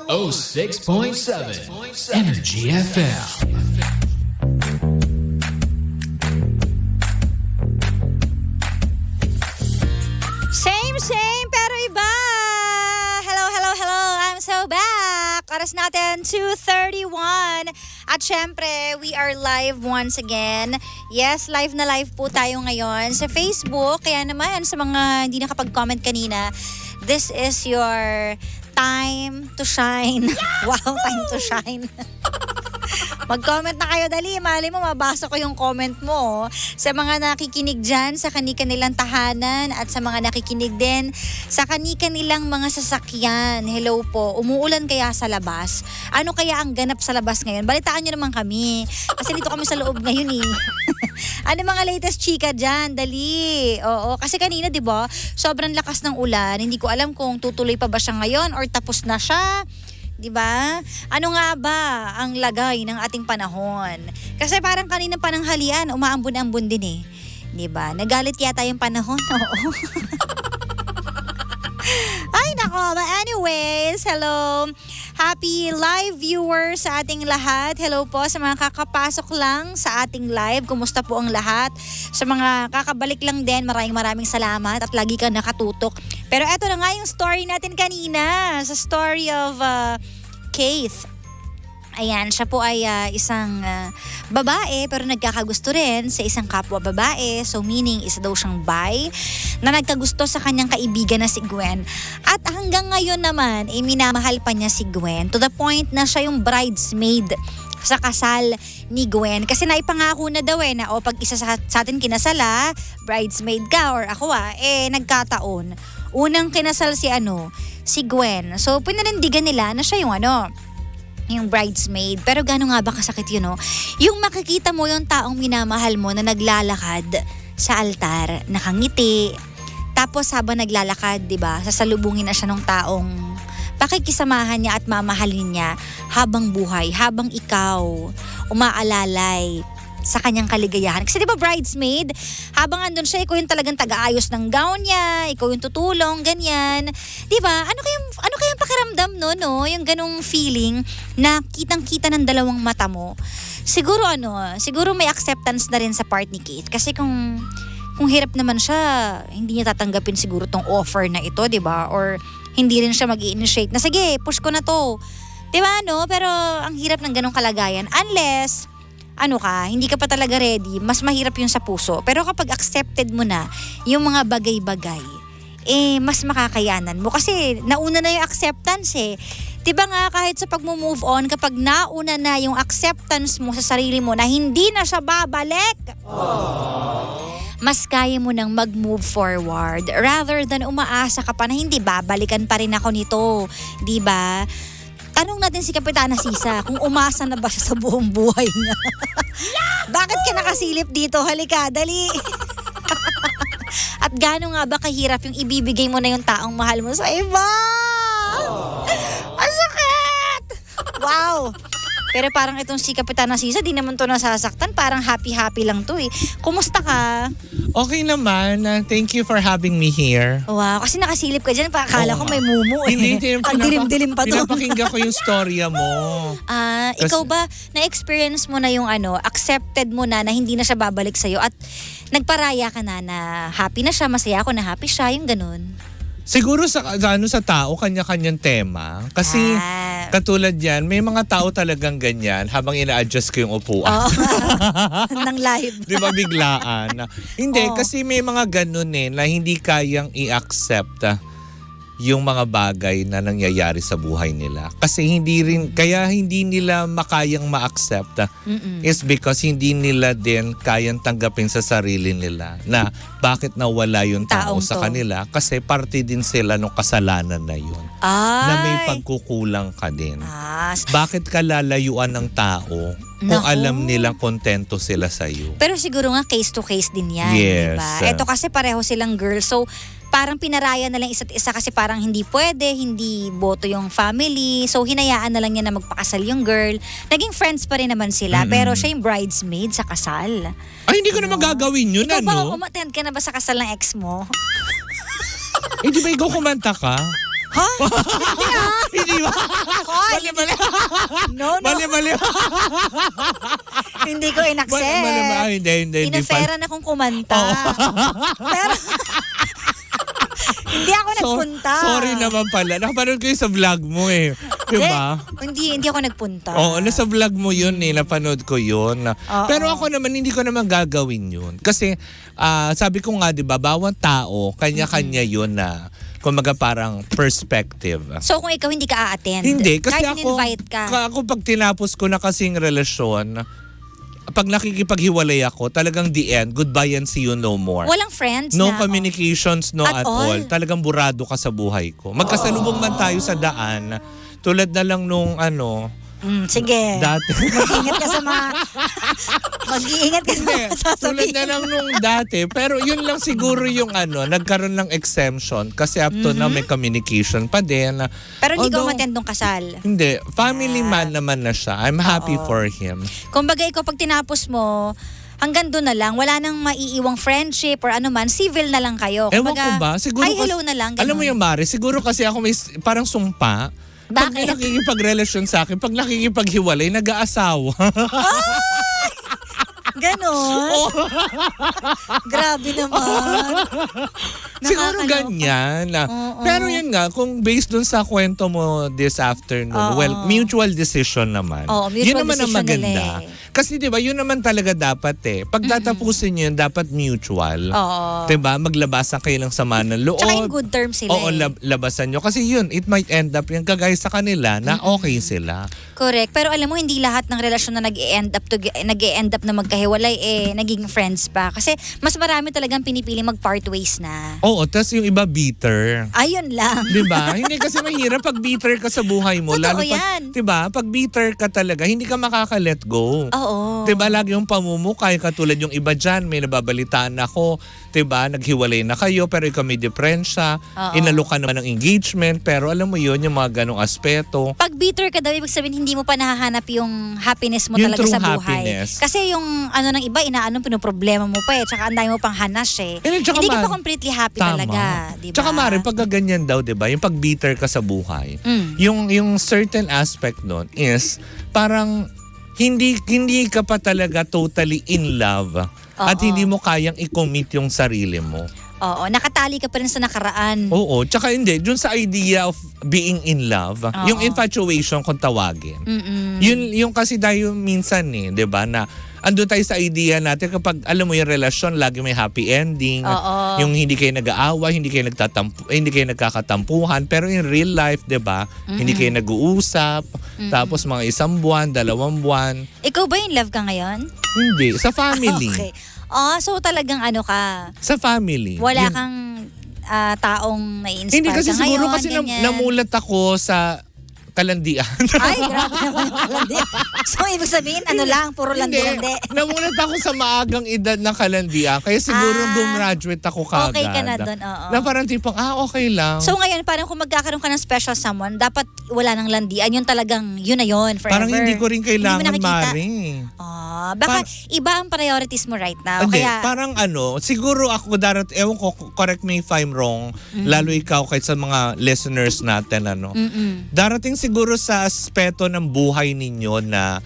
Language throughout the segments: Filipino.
106.7 Energy FM. Same, pero iba! Hello, I'm so back! Oras natin, 2:31. At syempre, we are live once again. Yes, live na live po tayo ngayon sa Facebook. Kaya naman, sa mga hindi nakapag-comment kanina, this is your time to shine. Wow, time to shine. Mag-comment na kayo, dali. Mali mo, mabasa ko yung comment mo. Sa mga nakikinig dyan, sa kanilang tahanan at sa mga nakikinig din sa kanilang mga sasakyan. Hello po. Umuulan kaya sa labas? Ano kaya ang ganap sa labas ngayon? Balitaan nyo naman kami. Kasi dito kami sa loob ngayon eh. Ano mga latest chika dyan? Dali. Oo. Kasi kanina, di ba, sobrang lakas ng ulan. Hindi ko alam kung tutuloy pa ba siya ngayon or tapos na siya. 'Di ba? Ano nga ba ang lagay ng ating panahon? Kasi parang kanina pananghalian, umaambon-ambon din eh. 'Di ba? Nagalit yata yung panahon. Oo. Ay nako, but anyways, hello. Happy live viewers sa ating lahat. Hello po sa mga kakapasok lang sa ating live. Kumusta po ang lahat? Sa mga kakabalik lang din, maraming salamat at lagi kang nakatutok. Pero eto na nga yung story natin kanina. Sa story of Keith. Ayan, siya po ay isang babae pero nagkakagusto rin sa isang kapwa babae. So meaning, isa daw siyang bi na nagkagusto sa kanyang kaibigan na si Gwen. At hanggang ngayon naman, minamahal pa niya si Gwen to the point na siya yung bridesmaid sa kasal ni Gwen. Kasi naipangako na daw na pag isa sa atin kinasala, bridesmaid ka or ako nagkataon. Unang kinasal si Gwen. So pinanindigan nila na siya yung bridesmaid. Pero gano'n nga ba kasakit yun, no? Yung makikita mo yung taong minamahal mo na naglalakad sa altar, nakangiti. Tapos habang naglalakad, di ba, sasalubungin na siya ng taong pakikisamahan niya at mamahalin niya habang buhay, habang ikaw umaalalay sa kanyang kaligayahan. Kasi di ba bridesmaid, habang andun siya, ikaw yung talagang taga-ayos ng gown niya, ikaw yung tutulong, ganyan. Di ba? Ano kayang pakiramdam no? Yung ganong feeling na kitang-kita ng dalawang mata mo. Siguro may acceptance na rin sa part ni Keith. Kasi kung hirap naman siya, hindi niya tatanggapin siguro tong offer na ito, di ba? Or hindi rin siya mag-i-initiate na, sige, push ko na to. Di ba, no? Pero ang hirap ng ganong kalagayan. Unless hindi ka pa talaga ready, mas mahirap yun sa puso. Pero kapag accepted mo na yung mga bagay-bagay, mas makakayanan mo. Kasi nauna na yung acceptance eh. Diba nga kahit sa pag-move on, kapag nauna na yung acceptance mo sa sarili mo na hindi na siya babalik, mas kaya mo nang mag-move forward rather than umaasa ka pa na hindi babalikan pa rin ako nito. Diba? Tanong natin si Kapitana Sisa kung umasa na ba siya sa buong buhay niya. Bakit ka nakasilip dito? Halika, dali. At gaano nga ba kahirap yung ibibigay mo na yung taong mahal mo sa iba? Ang sakit! Wow! Pero parang itong si Kapitana Sisa, di naman to nasasaktan. Parang happy-happy lang to eh. Kumusta ka? Okay naman. Thank you for having me here. Wow, kasi nakasilip ka dyan. Akala ko may mumu eh. Hindi. Ang dilim-dilim pa to. Pinapakinggan ko yung storya mo. Ikaw ba, na-experience mo na yung accepted mo na hindi na siya babalik sa'yo at nagparaya ka na happy na siya, masaya ako na happy siya, yung ganun? Siguro sa tao, kanya-kanyang tema. Kasi katulad yan, may mga tao talagang ganyan habang ina-adjust ko yung upuan. Oo. Nang live. Di ba biglaan? Hindi, kasi may mga ganun na hindi kayang i-accept yung mga bagay na nangyayari sa buhay nila. Kasi kaya hindi nila makayang ma-accept is because hindi nila din kayang tanggapin sa sarili nila na bakit nawala yung tao sa kanila kasi parte din sila ng kasalanan na yun. Na may pagkukulang ka din. Bakit ka lalayuan ng tao kung alam nilang kontento sila sa'yo? Pero siguro nga case to case din yan. Yes. Diba? Ito kasi pareho silang girls. So parang pinaraya na lang isa't isa kasi parang hindi pwede, hindi boto yung family. So hinayaan na lang niya na magpakasal yung girl. Naging friends pa rin naman sila, pero siya yung bridesmaid sa kasal. Ay, hindi ko na magagawin yun, Ikaw ba, umattend ka na ba sa kasal ng ex mo? Di ba ikaw kumanta ka? Ha? Hindi ah. Hindi ba? Hoy, Mali. no. Mali. Hindi ko inaccept. Mali. Hindi. Ina-fairan akong kumanta. Pero, hindi ako nagpunta. Sorry naman pala. Nakapanood ko yung sa vlog mo eh. Diba? Hindi ako nagpunta. Oo, nasa vlog mo yun eh. Napanood ko yun. Pero ako naman, hindi ko naman gagawin yun. Kasi, sabi ko nga, diba, bawat tao, kanya-kanya yun na, kumaga parang perspective. So kung ikaw hindi ka a-attend, Hindi, kasi kahit in-invite ka. ako pag tinapos ko na kasing relasyon, pag nakikipaghiwalay ako, talagang the end, goodbye and see you no more. Walang friends No na. communications, no At at all. all? Talagang burado ka sa buhay ko. Magkasalubong man tayo sa daan, tulad na lang nung Sige. dati. Mag-iingat ka sa mga... Mag-iingat ka sa Hindi, mga tulad sasabihin. na lang nung dati. Pero yun lang siguro yung nagkaroon ng exemption kasi up to now may communication pa din. Pero hindi ka Although, umattend nung kasal. Hindi, family man naman na siya. I'm happy for him. Kumbaga ikaw pag tinapos mo, hanggang doon na lang, wala nang maiiwang friendship or ano man, civil na lang kayo. Ewan ko ba? Siguro hi, hello na lang. Alam mo ganun. yung Mari, siguro kasi ako may parang sumpa. Pag may Bakit? nakikipagrelasyon sa akin, pag nakikipaghiwalay, nag-aasawa. Ganon. Grabe naman. Siguro Nakakaloka. ganyan. Oo. Pero yun nga, kung based dun sa kwento mo this afternoon, Oo. well, mutual decision naman. Oo, mutual yun naman ang decision maganda. nila eh. Kasi di ba, yun naman talaga dapat eh. Pag tatapusin nyo yun, dapat mutual. Oo. Di ba? Maglabasan kayo ng sama ng loob. Tsaka in good terms sila Oo, eh. labasan nyo. Kasi yun, it might end up yung kagaya sa kanila na okay sila. Correct. Pero alam mo, hindi lahat ng relasyon na nag-e-end up na magkahiwalay naging friends pa. Kasi mas marami talagang pinipili mag-part ways na. Oo, tas yung iba bitter. Ayun lang. Di ba? Hindi kasi mahirap pag bitter ka sa buhay mo. Totoo pag, yan. di ba? Pag bitter ka talaga, hindi ka makaka-let go. Oo. Di ba? Lagi yung pamumukay, katulad yung iba dyan, may nababalitaan ako, di ba? Naghiwalay na kayo, pero ikaw may depresya, Oo. inalok ka naman ng engagement, pero alam mo yun, yung mga ganong aspeto. Pag bitter ka daw, ibig sabihin hindi mo pa nahahanap yung happiness mo Yung talaga true sa buhay. happiness. Kasi yung ng iba, pinoproblema mo pa eh. Tsaka anday mo pang hanas eh. Tsaka Hindi ka ma- pa completely happy Tama. talaga. Diba? Tsaka Mari, pag ganyan daw, di ba? Yung pag bitter ka sa buhay, yung certain aspect nun is parang hindi ka pa talaga totally in love at Oo. hindi mo kayang i-commit yung sarili mo. Oo, nakatali ka pa rin sa nakaraan. Oo, tsaka hindi, dun sa idea of being in love, Oo. yung infatuation kung tawagin. Yung kasi tayo minsan 'di ba, na andun tayo sa idea natin kapag alam mo yung relasyon, lagi may happy ending, Oo. yung hindi kayo nag-aaway, hindi kayo nagkakatampuhan, pero in real life, 'di ba, hindi kayo nag-uusap, tapos mga 1 buwan, 2 buwan, Ikaw ba in love ka ngayon? hindi, sa family. Okay. So talagang ka, Sa family. wala Yun. kang taong nai-inspire Hindi kasi ka siguro ngayon, kasi ganyan. namulat ako sa kalandian. Ay, grabe naman yung kalandi. So, ibig sabihin, puro landi-landi. Namulat ako sa maagang edad ng kalandian. Kaya siguro gumraduate ako kagad. Okay ka na dun, oo. Na parang tipong, okay lang. So ngayon, parang kung magkakaroon ka ng special someone, dapat wala nang landian. Yun talagang, yun na yun, forever. parang hindi ko rin kailangan, Hindi mo nakikita. Mari. Baka iba ang priorities mo right now. Hindi, Kaya, parang siguro ako ewan ko, correct me if I'm wrong, lalo ikaw kahit sa mga listeners natin, darating siguro sa aspeto ng buhay ninyo na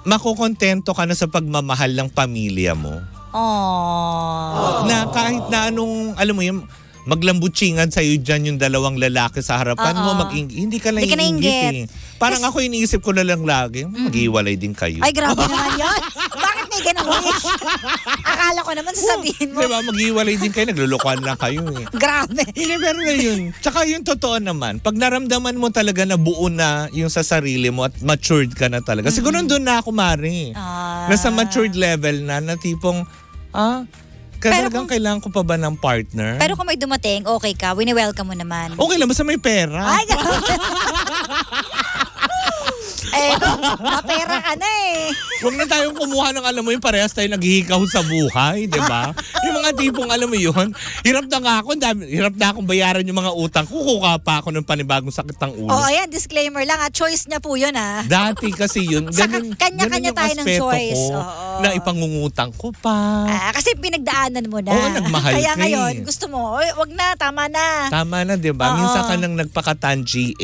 makukontento ka na sa pagmamahal ng pamilya mo. Na kahit na anong, alam mo yung maglambutsingan sa'yo dyan yung 2 lalaki sa harapan mo, hindi ka na Hindi ka iingit nainggit. Parang ako iniisip ko na lang lagi, mag-iwalay din kayo. ay grabe naman yan. Bakit may ganang wish? Akala ko naman sasabihin mo. Diba, mag-iwalay din kayo, naglulukuhan lang kayo eh. Grabe. Hindi, pero yun. Tsaka yung totoo naman, pag naramdaman mo talaga na buo na yung sa sarili mo at matured ka na talaga, siguro doon na ako, Mari. Nasa matured level na tipong, talagang kailangan ko pa ba ng partner? Pero kung may dumating, okay ka, wini-welcome mo naman. Okay lang, basta may pera. Ay, grabe. mapera ka na eh. Huwag na tayong kumuha ng alam mo yung parehas tayo naghihikaw sa buhay, di ba? Yung mga tipong alam mo yun, hirap na nga ako, hirap na akong bayaran yung mga utang, kukuha pa ako ng panibagong sakit ng ulo. Oo, ayan, disclaimer lang. Choice niya po yun Dati kasi yun, ganun, kanya-kanya ganun yung tayo ng aspeto choice. ko Oo. na ipangungutang ko pa. Kasi pinagdaanan mo na. Oo, nagmahal Kaya ka ngayon, eh. gusto mo, wag na, tama na. Tama na, di ba? Oo. Minsan ka nang nagpakatangi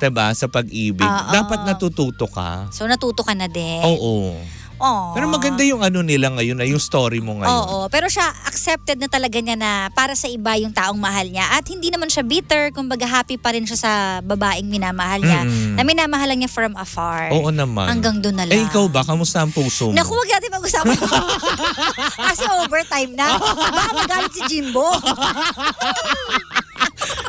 diba, sa pag-ibig. Oo. Dapat natututo ka. So, natuto ka na din. Oo. Oo. Pero maganda yung ano nila ngayon, yung story mo ngayon. Oo, pero siya accepted na talaga niya na para sa iba yung taong mahal niya. At hindi naman siya bitter, kumbaga happy pa rin siya sa babaeng minamahal niya. Mm-mm. Na minamahal niya from afar. Oo naman. Hanggang doon na lang. Ikaw ba? Kamusta ang puso mo? Naku, huwag natin mag-usapan. Kasi overtime na. Baka magalit si Jimbo.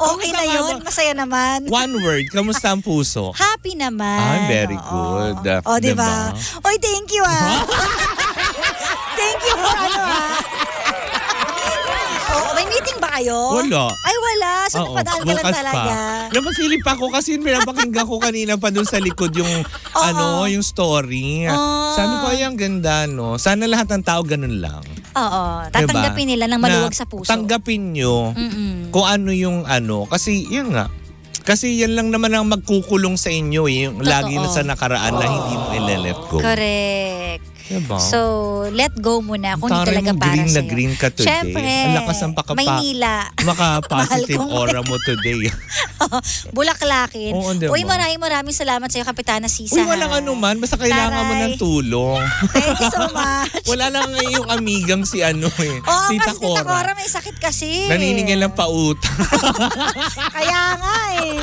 Okay na yun. Masaya naman. One word, kamusta ang puso? Happy naman. Ah, very Oo. good. O, diba? Oy, thank you Thank you for may meeting ba kayo? Wala. Ay, wala. So, Oo, napadaan ka lang bukas talaga. pa. Napasilip ako kasi pinapakinggan ko kanina pa dun sa likod yung yung story. Oo. Sabi ko, ay ang ganda, no? Sana lahat ng tao ganun lang. Oo. Tatanggapin nila ng maluwag sa puso. Tanggapin nyo kung ano yung ano. Kasi yun nga. Kasi yan lang naman ang magkukulong sa inyo. Yung lagi na sa nakaraan na hindi mo i-let go. Correct. Diba? So, let go muna kung hindi Taray talaga mo, para green sa'yo. na green ka today. Siyempre. Ang lakas ng Maynila. maka-positive Mahal kong aura mo today. Bulaklakin. Oo, diba? Uy, maraming salamat sa'yo, Kapitana Sisa. Uy, walang anuman. Basta kailangan mo ng Taray. tulong. Thank you so much. Wala lang yung amigang si Oo, Tita kasi Tita Cora Cora. may sakit kasi. Naniningil ng pautang. Kaya nga eh.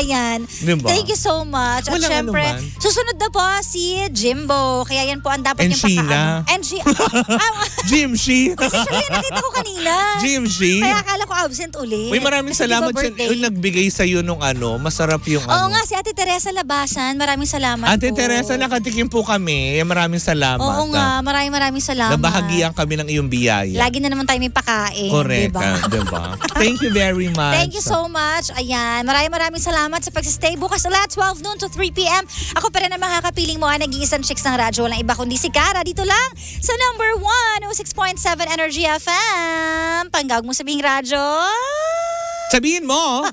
Ayan. Diba? Thank you so much. At Walang syempre, anuman. susunod na po si Jimbo. Kaya yan po ang dapat And niyong Sheila. And she. Jimshi. Kasi siya yung nakita ko kanina. Jimshi. Kaya akala ko absent uli. Uy, maraming Kasi salamat di ba sa birthday? yung nagbigay sa'yo nung masarap yung Oo nga, si Ate Teresa Labasan. Maraming salamat Ate po. Teresa, nakatikim po kami. Maraming salamat. Oo nga, maraming salamat. Nabahagian kami ng iyong biyaya. Lagi na naman tayo may pakain. Correct, Diba? diba? Thank you very much. Thank you so much. Ayan, maraming salamat sa pagsistay. Bukas ulit, 12 noon to 3 p.m. Ako pa rin ang makakapiling mo nag-iisang chicks ng radyo. Walang iba kundi si Kara. Dito lang sa number 106.7 Energy FM. Panggawag mo sabihing radyo. Sabihin mo.